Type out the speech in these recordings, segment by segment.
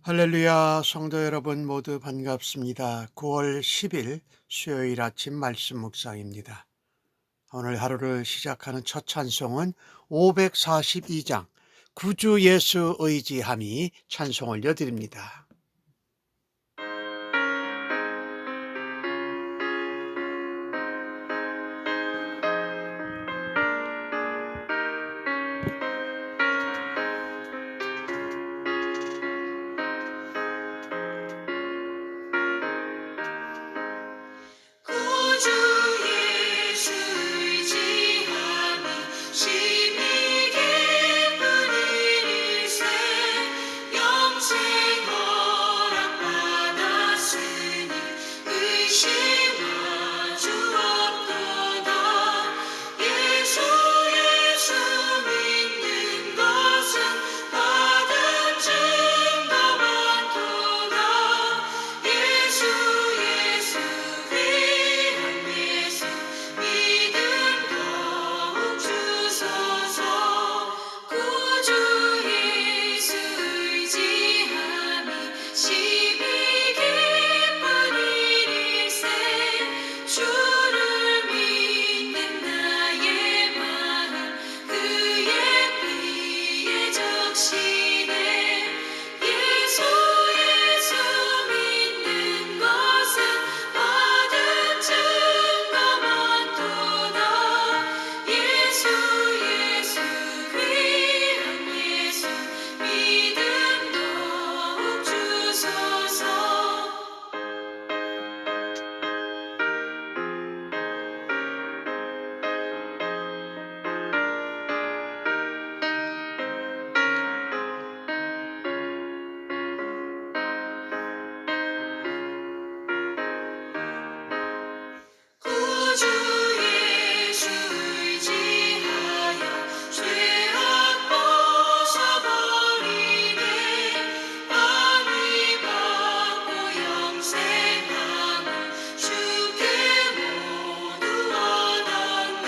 할렐루야, 성도 여러분 모두 반갑습니다. 9월 10일 수요일 아침 말씀 묵상입니다. 오늘 하루를 시작하는 첫 찬송은 542장 구주 예수 의지함이 찬송 올려드립니다. 구주 예수 의지하니 심히 기쁜 일일세. 영생 허락받았으니 의심하주 없도다. 예수 믿는 것은 받은 증거 많도다. 예수 귀한 예수 믿음 더욱 주소서. 구주 예수 의지함이 심히 기쁜 일일세. 주를 믿는 나의 마음 그의 피에 적시네. 예수 믿는 것은 받은 증거 많도다. 예수 귀한 예수 믿음 더욱 주소서. 구주 예수 의지하여 죄악 벗어버리네. 안위 받고 영생함을 주께 모두 얻었네.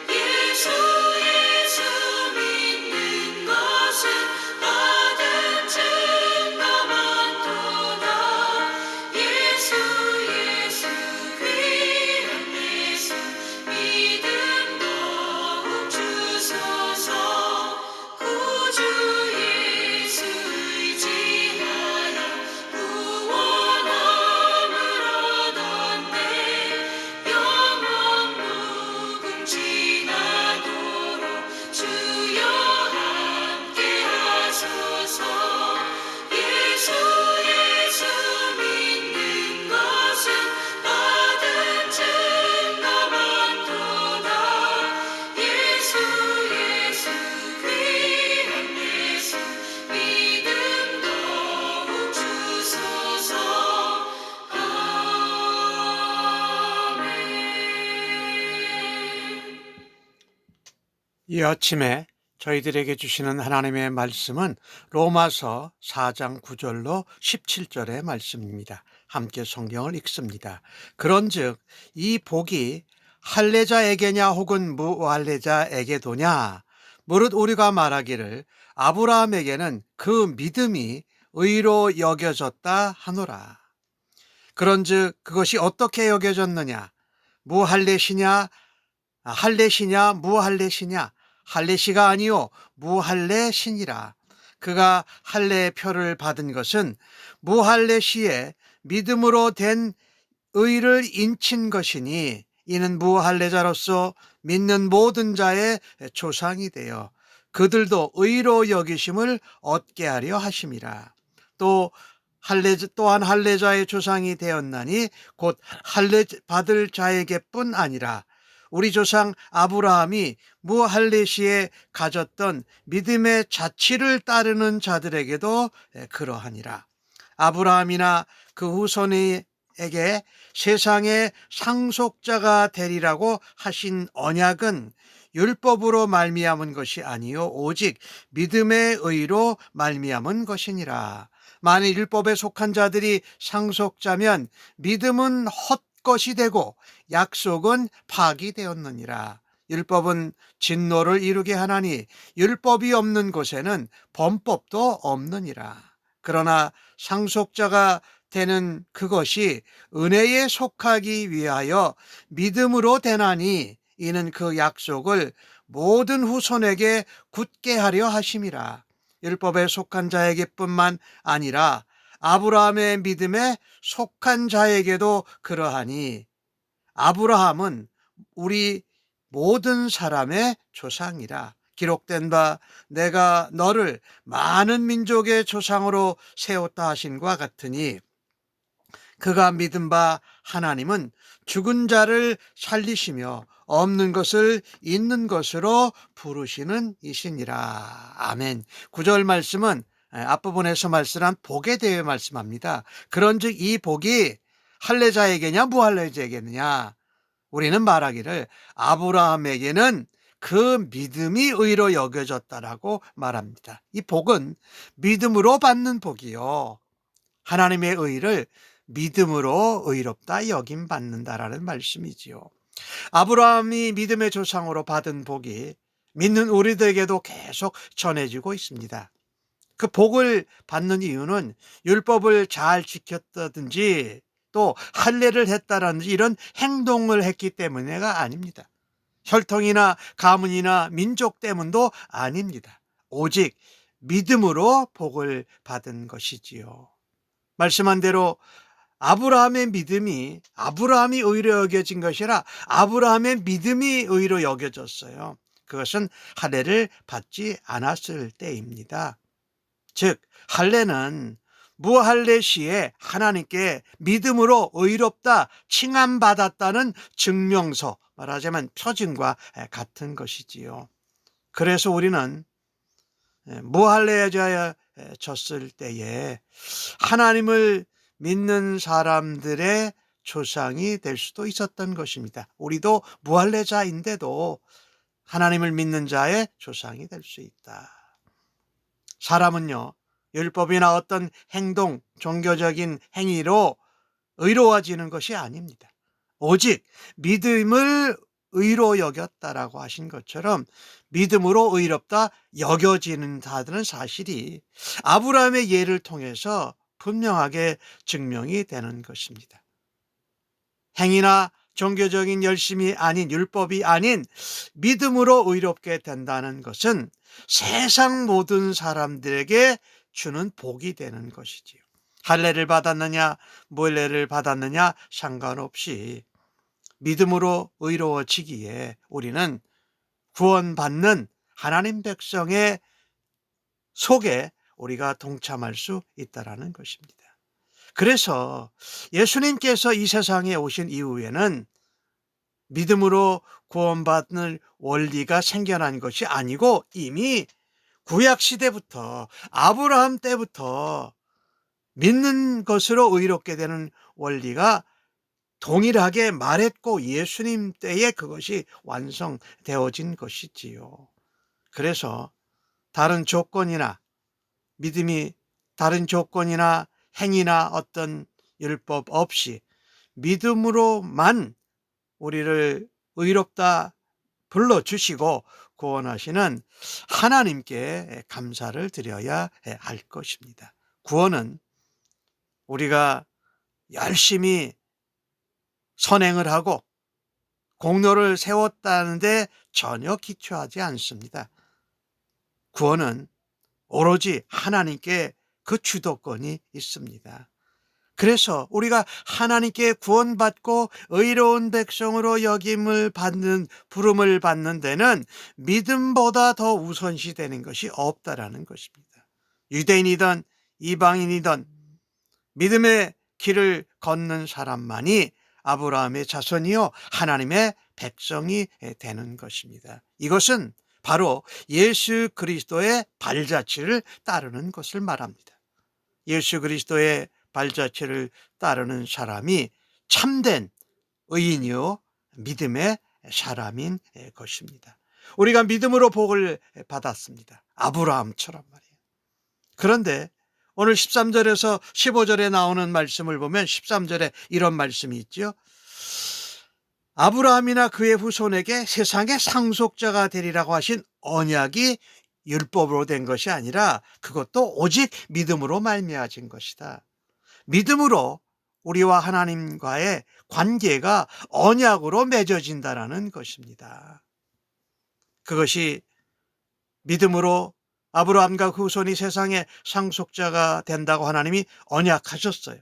예수 믿는 것은 받은 증거 많도다. 예수 귀한 예수 믿음 더욱 주소서. 구주 예수 의지하여 구원함을 얻었네. 영원 무궁지나도록 주여 함께 하소서. 예수 믿는 것은 받은 증거 많도다. 예수 귀한 예수 믿음 더욱 주소서. 아멘. 이 아침에 저희들에게 주시는 하나님의 말씀은 로마서 4장 9절로 17절의 말씀입니다. 함께 성경을 읽습니다. 그런즉 이 복이 할례자에게냐 혹은 무할례자에게도냐? 무릇 우리가 말하기를 아브라함에게는 그 믿음이 의로 여겨졌다 하노라. 그런즉 그것이 어떻게 여겨졌느냐? 무할례시냐 할례시냐 무할례시냐? 할례시가 아니요 무할례시니라. 그가 할례의 표를 받은 것은 무할례시에 믿음으로 된 의를 인친 것이니 이는 무할례자로서 믿는 모든 자의 조상이 되어 그들도 의로 여기심을 얻게 하려 하심이라. 또한 할례자의 조상이 되었나니 곧 할례 받을 자에게뿐 아니라 우리 조상 아브라함이 무할례시에 가졌던 믿음의 자취를 따르는 자들에게도 그러하니라. 아브라함이나 그 후손에게 세상의 상속자가 되리라고 하신 언약은 율법으로 말미암은 것이 아니요 오직 믿음의 의로 말미암은 것이니라. 만일 율법에 속한 자들이 상속자면 믿음은 헛것이 되고 약속은 파기되었느니라. 율법은 진노를 이루게 하나니 율법이 없는 곳에는 범법도 없느니라. 그러나 상속자가 되는 그것이 은혜에 속하기 위하여 믿음으로 되나니 이는 그 약속을 모든 후손에게 굳게 하려 하심이라. 율법에 속한 자에게뿐만 아니라 아브라함의 믿음에 속한 자에게도 그러하니 아브라함은 우리 모든 사람의 조상이라. 기록된 바 내가 너를 많은 민족의 조상으로 세웠다 하신과 같으니 그가 믿은 바 하나님은 죽은 자를 살리시며 없는 것을 있는 것으로 부르시는 이시니라. 아멘. 9절 말씀은 앞부분에서 말씀한 복에 대해 말씀합니다. 그런즉 이 복이 할례자에게냐 무할례자에게냐, 우리는 말하기를 아브라함에게는 그 믿음이 의로 여겨졌다라고 말합니다. 이 복은 믿음으로 받는 복이요, 하나님의 의를 믿음으로 의롭다 여김 받는다라는 말씀이지요. 아브라함이 믿음의 조상으로 받은 복이 믿는 우리들에게도 계속 전해지고 있습니다. 그 복을 받는 이유는 율법을 잘 지켰다든지 또 할례를 했다라든지 이런 행동을 했기 때문에가 아닙니다. 혈통이나 가문이나 민족 때문도 아닙니다. 오직 믿음으로 복을 받은 것이지요. 말씀한 대로 아브라함의 믿음이 아브라함이 의로 여겨진 것이 아니라 아브라함의 믿음이 의로 여겨졌어요. 그것은 할례를 받지 않았을 때입니다. 즉 할례는 무할례 시에 하나님께 믿음으로 의롭다 칭함받았다는 증명서, 말하자면 표징과 같은 것이지요. 그래서 우리는 무할례자였을 때에 하나님을 믿는 사람들의 조상이 될 수도 있었던 것입니다. 우리도 무할례자인데도 하나님을 믿는 자의 조상이 될 수 있다. 사람은요, 율법이나 어떤 행동, 종교적인 행위로 의로워지는 것이 아닙니다. 오직 믿음을 의로 여겼다라고 하신 것처럼 믿음으로 의롭다 여겨지는 자들은 사실이 아브라함의 예를 통해서 분명하게 증명이 되는 것입니다. 행위나 종교적인 열심이 아닌, 율법이 아닌 믿음으로 의롭게 된다는 것은 세상 모든 사람들에게 주는 복이 되는 것이지요. 할례를 받았느냐 무할례를 받았느냐 상관없이 믿음으로 의로워지기에 우리는 구원받는 하나님 백성의 속에 우리가 동참할 수 있다는 것입니다. 그래서 예수님께서 이 세상에 오신 이후에는 믿음으로 구원받는 원리가 생겨난 것이 아니고 이미 구약시대부터 아브라함 때부터 믿는 것으로 의롭게 되는 원리가 동일하게 말했고 예수님 때에 그것이 완성되어진 것이지요. 그래서 다른 조건이나 믿음이 다른 조건이나 행위나 어떤 율법 없이 믿음으로만 우리를 의롭다 불러주시고 구원하시는 하나님께 감사를 드려야 할 것입니다. 구원은 우리가 열심히 선행을 하고 공로를 세웠다는데 전혀 기초하지 않습니다. 구원은 오로지 하나님께 그 주도권이 있습니다. 그래서 우리가 하나님께 구원받고 의로운 백성으로 여김을 받는, 부름을 받는 데는 믿음보다 더 우선시 되는 것이 없다라는 것입니다. 유대인이든 이방인이든 믿음의 길을 걷는 사람만이 아브라함의 자손이요 하나님의 백성이 되는 것입니다. 이것은 바로 예수 그리스도의 발자취를 따르는 것을 말합니다. 예수 그리스도의 발자취를 따르는 사람이 참된 의인이요 믿음의 사람인 것입니다. 우리가 믿음으로 복을 받았습니다. 아브라함처럼 말이에요. 그런데 오늘 13절에서 15절에 나오는 말씀을 보면 13절에 이런 말씀이 있죠. 아브라함이나 그의 후손에게 세상의 상속자가 되리라고 하신 언약이 율법으로 된 것이 아니라 그것도 오직 믿음으로 말미암아진 것이다. 믿음으로 우리와 하나님과의 관계가 언약으로 맺어진다라는 것입니다. 그것이 믿음으로 아브라함과 그 후손이 세상의 상속자가 된다고 하나님이 언약하셨어요.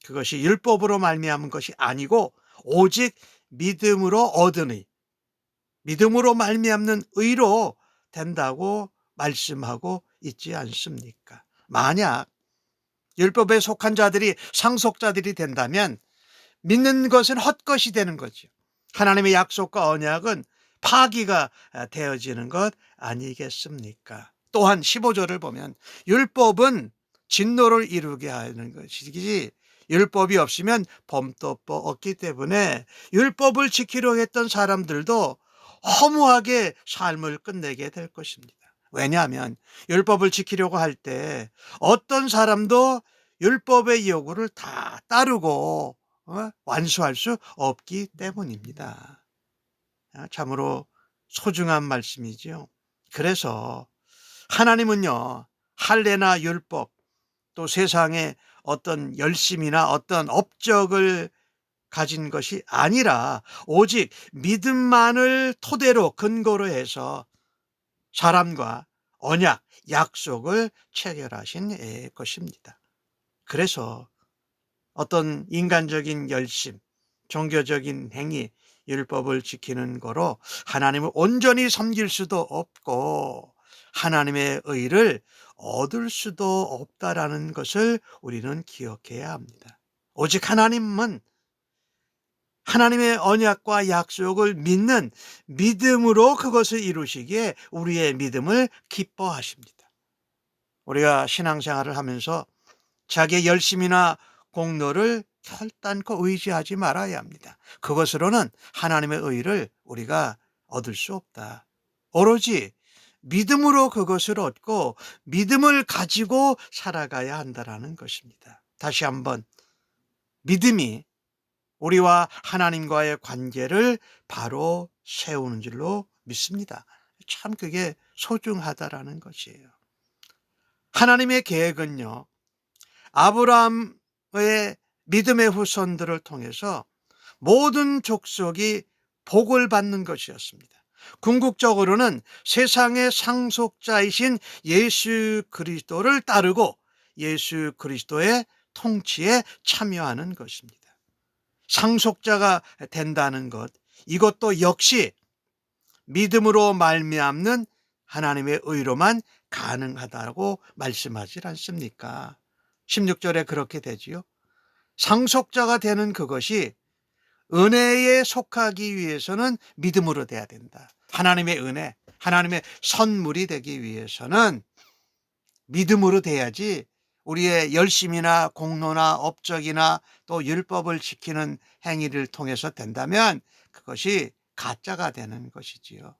그것이 율법으로 말미암은 것이 아니고 오직 믿음으로 얻으니, 믿음으로 말미암는 의로 된다고 말씀하고 있지 않습니까? 만약 율법에 속한 자들이 상속자들이 된다면 믿는 것은 헛것이 되는 거죠. 하나님의 약속과 언약은 파기가 되어지는 것 아니겠습니까? 또한 15절을 보면 율법은 진노를 이루게 하는 것이지 율법이 없으면 범도 없기 때문에 율법을 지키려 했던 사람들도 허무하게 삶을 끝내게 될 것입니다. 왜냐하면 율법을 지키려고 할 때 어떤 사람도 율법의 요구를 다 따르고 완수할 수 없기 때문입니다. 참으로 소중한 말씀이지요. 그래서 하나님은요, 할례나 율법 또 세상의 어떤 열심이나 어떤 업적을 가진 것이 아니라 오직 믿음만을 토대로 근거로 해서 사람과 언약, 약속을 체결하신 것입니다. 그래서 어떤 인간적인 열심, 종교적인 행위, 율법을 지키는 거로 하나님을 온전히 섬길 수도 없고 하나님의 의를 얻을 수도 없다라는 것을 우리는 기억해야 합니다. 오직 하나님은 하나님의 언약과 약속을 믿는 믿음으로 그것을 이루시기에 우리의 믿음을 기뻐하십니다. 우리가 신앙생활을 하면서 자기의 열심이나 공로를 결단코 의지하지 말아야 합니다. 그것으로는 하나님의 의를 우리가 얻을 수 없다. 오로지 믿음으로 그것을 얻고 믿음을 가지고 살아가야 한다는 것입니다. 다시 한번 믿음이 우리와 하나님과의 관계를 바로 세우는 줄로 믿습니다. 참 그게 소중하다라는 것이에요. 하나님의 계획은요, 아브라함의 믿음의 후손들을 통해서 모든 족속이 복을 받는 것이었습니다. 궁극적으로는 세상의 상속자이신 예수 그리스도를 따르고 예수 그리스도의 통치에 참여하는 것입니다. 상속자가 된다는 것, 이것도 역시 믿음으로 말미암는 하나님의 의로만 가능하다고 말씀하지 않습니까? 16절에 그렇게 되지요. 상속자가 되는 그것이 은혜에 속하기 위해서는 믿음으로 돼야 된다. 하나님의 은혜, 하나님의 선물이 되기 위해서는 믿음으로 돼야지 우리의 열심이나 공로나 업적이나 또 율법을 지키는 행위를 통해서 된다면 그것이 가짜가 되는 것이지요.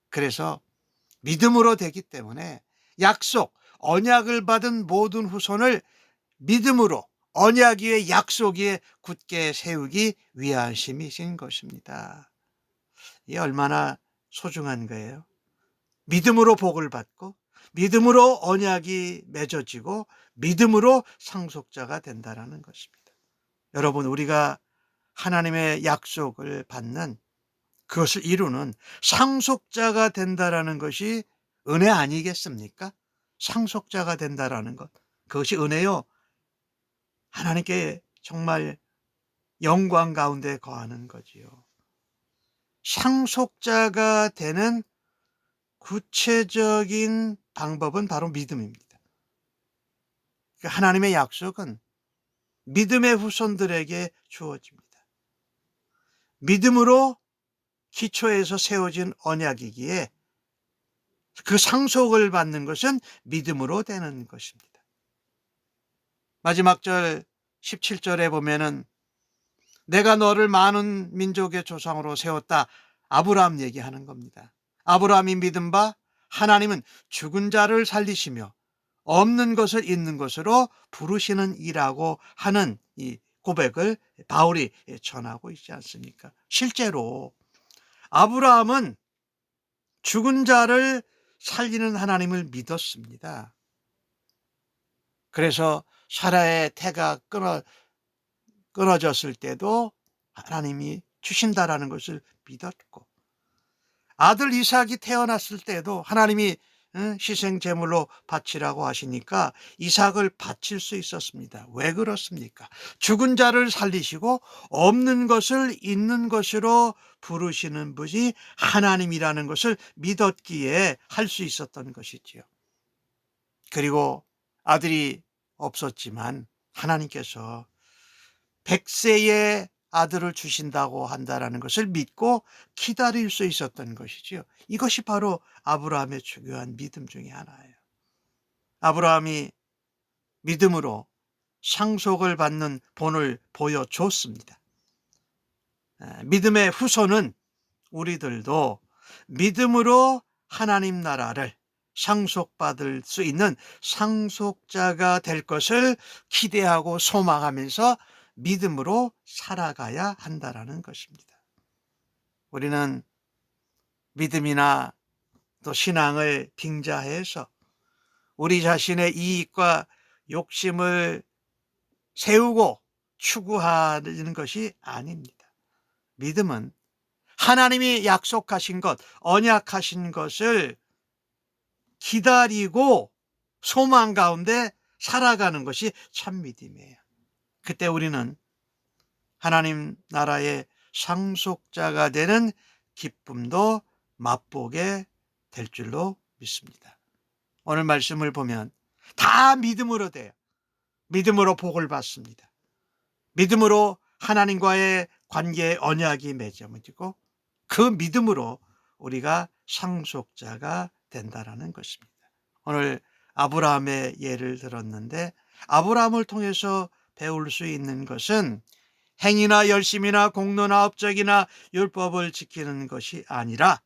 그래서 믿음으로 되기 때문에 약속, 언약을 받은 모든 후손을 믿음으로 언약 위에 약속 위에 굳게 세우기 위하심이신 것입니다. 이게 얼마나 소중한 거예요. 믿음으로 복을 받고 믿음으로 언약이 맺어지고 믿음으로 상속자가 된다는 것입니다. 여러분, 우리가 하나님의 약속을 받는 그것을 이루는 상속자가 된다는 것이 은혜 아니겠습니까? 상속자가 된다는 것, 그것이 은혜요. 하나님께 정말 영광 가운데 거하는 거지요. 상속자가 되는 구체적인 방법은 바로 믿음입니다. 하나님의 약속은 믿음의 후손들에게 주어집니다. 믿음으로 기초에서 세워진 언약이기에 그 상속을 받는 것은 믿음으로 되는 것입니다. 마지막 절 17절에 보면은 내가 너를 많은 민족의 조상으로 세웠다. 아브라함 얘기하는 겁니다. 아브라함이 믿은 바 하나님은 죽은 자를 살리시며 없는 것을 있는 것으로 부르시는 이라고 하는 이 고백을 바울이 전하고 있지 않습니까? 실제로 아브라함은 죽은 자를 살리는 하나님을 믿었습니다. 그래서 사라의 태가 끊어졌을 때도 하나님이 주신다라는 것을 믿었고, 아들 이삭이 태어났을 때도 하나님이 희생 제물로 바치라고 하시니까 이삭을 바칠 수 있었습니다. 왜 그렇습니까? 죽은 자를 살리시고 없는 것을 있는 것으로 부르시는 분이 하나님이라는 것을 믿었기에 할 수 있었던 것이지요. 그리고 아들이 없었지만 하나님께서 100세의 아들을 주신다고 한다라는 것을 믿고 기다릴 수 있었던 것이지요. 이것이 바로 아브라함의 중요한 믿음 중에 하나예요. 아브라함이 믿음으로 상속을 받는 본을 보여줬습니다. 믿음의 후손은 우리들도 믿음으로 하나님 나라를 상속받을 수 있는 상속자가 될 것을 기대하고 소망하면서 믿음으로 살아가야 한다라는 것입니다. 우리는 믿음이나 또 신앙을 빙자해서 우리 자신의 이익과 욕심을 세우고 추구하는 것이 아닙니다. 믿음은 하나님이 약속하신 것, 언약하신 것을 기다리고 소망 가운데 살아가는 것이 참 믿음이에요. 그때 우리는 하나님 나라의 상속자가 되는 기쁨도 맛보게 될 줄로 믿습니다. 오늘 말씀을 보면 다 믿음으로 돼요. 믿음으로 복을 받습니다. 믿음으로 하나님과의 관계의 언약이 맺어지고 그 믿음으로 우리가 상속자가 된다라는 것입니다. 오늘 아브라함의 예를 들었는데 아브라함을 통해서 배울 수 있는 것은 행위나 열심이나 공로나 업적이나 율법을 지키는 것이 아니라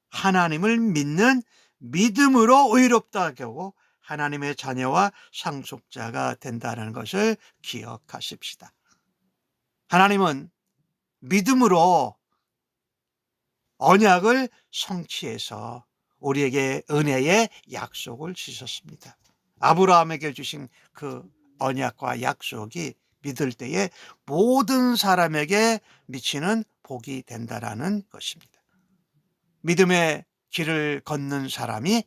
하나님을 믿는 믿음으로 의롭다고 하고 하나님의 자녀와 상속자가 된다는 것을 기억하십시다. 하나님은 믿음으로 언약을 성취해서 우리에게 은혜의 약속을 주셨습니다. 아브라함에게 주신 그 언약과 약속이 믿을 때에 모든 사람에게 미치는 복이 된다라는 것입니다. 믿음의 길을 걷는 사람이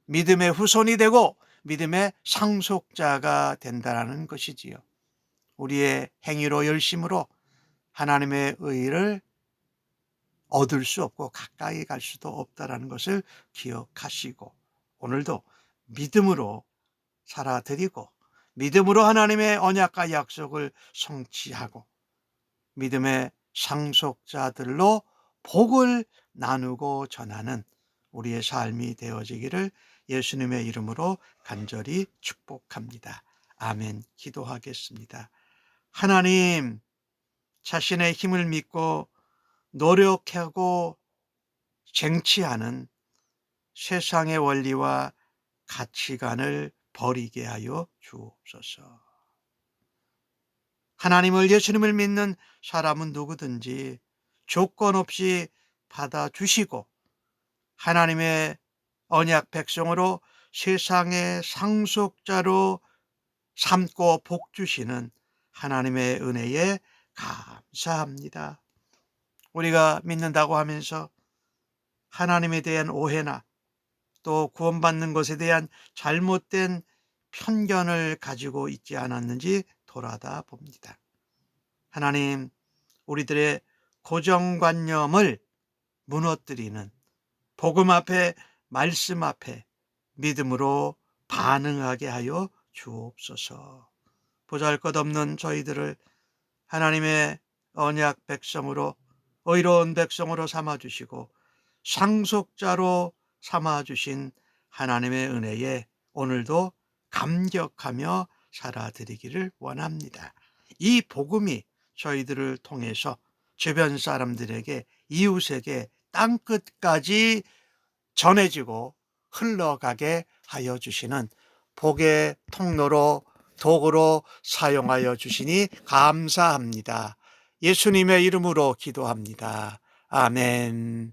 믿음의 후손이 되고 믿음의 상속자가 된다라는 것이지요. 우리의 행위로 열심으로 하나님의 의를 얻을 수 없고 가까이 갈 수도 없다라는 것을 기억하시고 오늘도 믿음으로 살아드리고 믿음으로 하나님의 언약과 약속을 성취하고 믿음의 상속자들로 복을 나누고 전하는 우리의 삶이 되어지기를 예수님의 이름으로 간절히 축복합니다. 아멘. 기도하겠습니다. 하나님, 자신의 힘을 믿고 노력하고 쟁취하는 세상의 원리와 가치관을 버리게 하여 주옵소서. 하나님을 예수님을 믿는 사람은 누구든지 조건 없이 받아주시고 하나님의 언약 백성으로 세상의 상속자로 삼고 복 주시는 하나님의 은혜에 감사합니다. 우리가 믿는다고 하면서 하나님에 대한 오해나 또 구원받는 것에 대한 잘못된 편견을 가지고 있지 않았는지 돌아다 봅니다. 하나님, 우리들의 고정관념을 무너뜨리는 복음 앞에 말씀 앞에 믿음으로 반응하게 하여 주옵소서. 보잘것없는 저희들을 하나님의 언약 백성으로 의로운 백성으로 삼아주시고 상속자로 삼아주신 하나님의 은혜에 오늘도 감격하며 살아드리기를 원합니다. 이 복음이 저희들을 통해서 주변 사람들에게 이웃에게 땅끝까지 전해지고 흘러가게 하여 주시는 복의 통로로 도구로 사용하여 주시니 감사합니다. 예수님의 이름으로 기도합니다. 아멘.